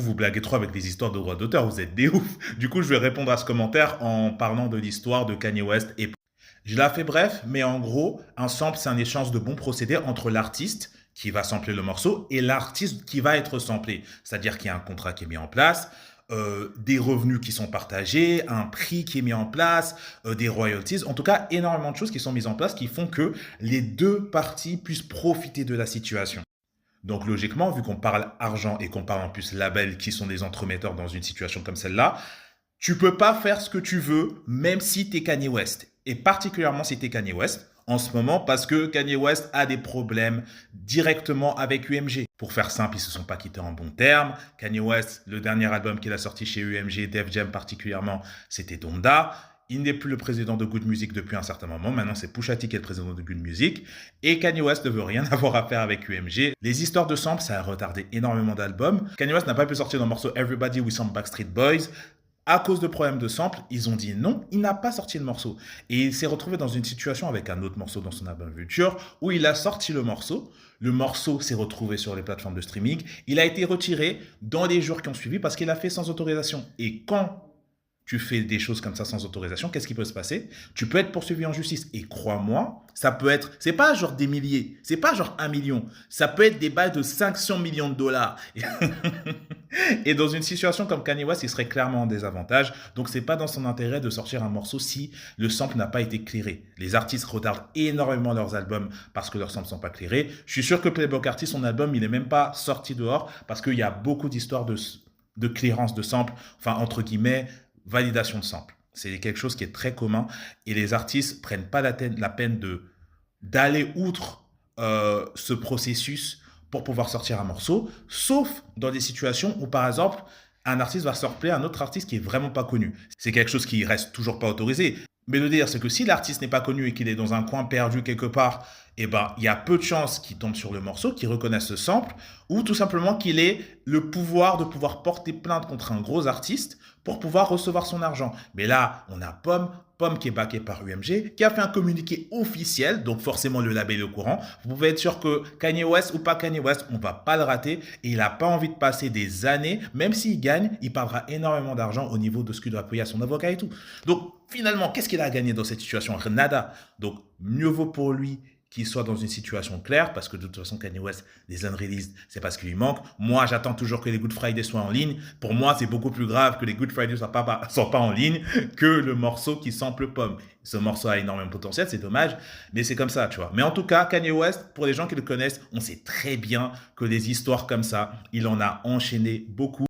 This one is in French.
vous blaguez trop avec les histoires de droits d'auteur, vous êtes des ouf. Du coup, je vais répondre à ce commentaire en parlant de l'histoire de Kanye West et je la fais bref, mais en gros, un sample, c'est un échange de bons procédés entre l'artiste qui va sampler le morceau et l'artiste qui va être samplé. C'est-à-dire qu'il y a un contrat qui est mis en place, des revenus qui sont partagés, un prix qui est mis en place, des royalties, en tout cas énormément de choses qui sont mises en place qui font que les deux parties puissent profiter de la situation. Donc logiquement, vu qu'on parle argent et qu'on parle en plus label qui sont des entremetteurs dans une situation comme celle-là, tu peux pas faire ce que tu veux, même si tu es Kanye West. Et particulièrement si tu es Kanye West, en ce moment, parce que Kanye West a des problèmes directement avec UMG. Pour faire simple, ils se sont pas quittés en bons termes. Kanye West, le dernier album qu'il a sorti chez UMG, Def Jam particulièrement, c'était Donda. Il n'est plus le président de Good Music depuis un certain moment. Maintenant, c'est Pusha T qui est le président de Good Music. Et Kanye West ne veut rien avoir à faire avec UMG. Les histoires de samples, ça a retardé énormément d'albums. Kanye West n'a pas pu sortir le morceau Everybody with Some Backstreet Boys. À cause de problèmes de samples, ils ont dit non, il n'a pas sorti le morceau. Et il s'est retrouvé dans une situation avec un autre morceau dans son album Future, où il a sorti le morceau. Le morceau s'est retrouvé sur les plateformes de streaming. Il a été retiré dans les jours qui ont suivi parce qu'il a fait sans autorisation. Et quand tu fais des choses comme ça sans autorisation, qu'est-ce qui peut se passer? Tu peux être poursuivi en justice. Et crois-moi, ça peut être, c'est pas genre des milliers, c'est pas genre 1 million, ça peut être des balles de 500 millions de dollars. Et dans une situation comme Kanye West, il serait clairement en désavantage. Donc, c'est pas dans son intérêt de sortir un morceau si le sample n'a pas été clearé. Les artistes retardent énormément leurs albums parce que leurs samples sont pas clearés. Je suis sûr que Playboi Carti, son album, il est même pas sorti dehors parce qu'il y a beaucoup d'histoires de clearance de samples, enfin, entre guillemets, validation de samples. C'est quelque chose qui est très commun et les artistes prennent pas la peine d'aller outre ce processus pour pouvoir sortir un morceau, sauf dans des situations où, par exemple, un artiste va sampler un autre artiste qui est vraiment pas connu. C'est quelque chose qui reste toujours pas autorisé. Mais le dire, c'est que si l'artiste n'est pas connu et qu'il est dans un coin perdu quelque part, eh ben, il y a peu de chances qu'il tombe sur le morceau, qu'il reconnaisse ce sample, ou tout simplement qu'il ait le pouvoir de pouvoir porter plainte contre un gros artiste pour pouvoir recevoir son argent. Mais là, on a Pomme qui est backé par UMG, qui a fait un communiqué officiel, donc forcément le label est au courant. Vous pouvez être sûr que Kanye West ou pas Kanye West, on va pas le rater et il n'a pas envie de passer des années, même s'il gagne, il perdra énormément d'argent au niveau de ce qu'il doit payer à son avocat et tout. Donc finalement, qu'est-ce qu'il a gagné dans cette situation? Nada. Donc mieux vaut pour lui qu'il soit dans une situation claire, parce que de toute façon, Kanye West, les unreleased, c'est parce qu'il lui manque. Moi, j'attends toujours que les Good Friday soient en ligne. Pour moi, c'est beaucoup plus grave que les Good Friday soient pas en ligne que le morceau qui sample Pomme. Ce morceau a énormément de potentiel, c'est dommage, mais c'est comme ça, tu vois. Mais en tout cas, Kanye West, pour les gens qui le connaissent, on sait très bien que les histoires comme ça, il en a enchaîné beaucoup.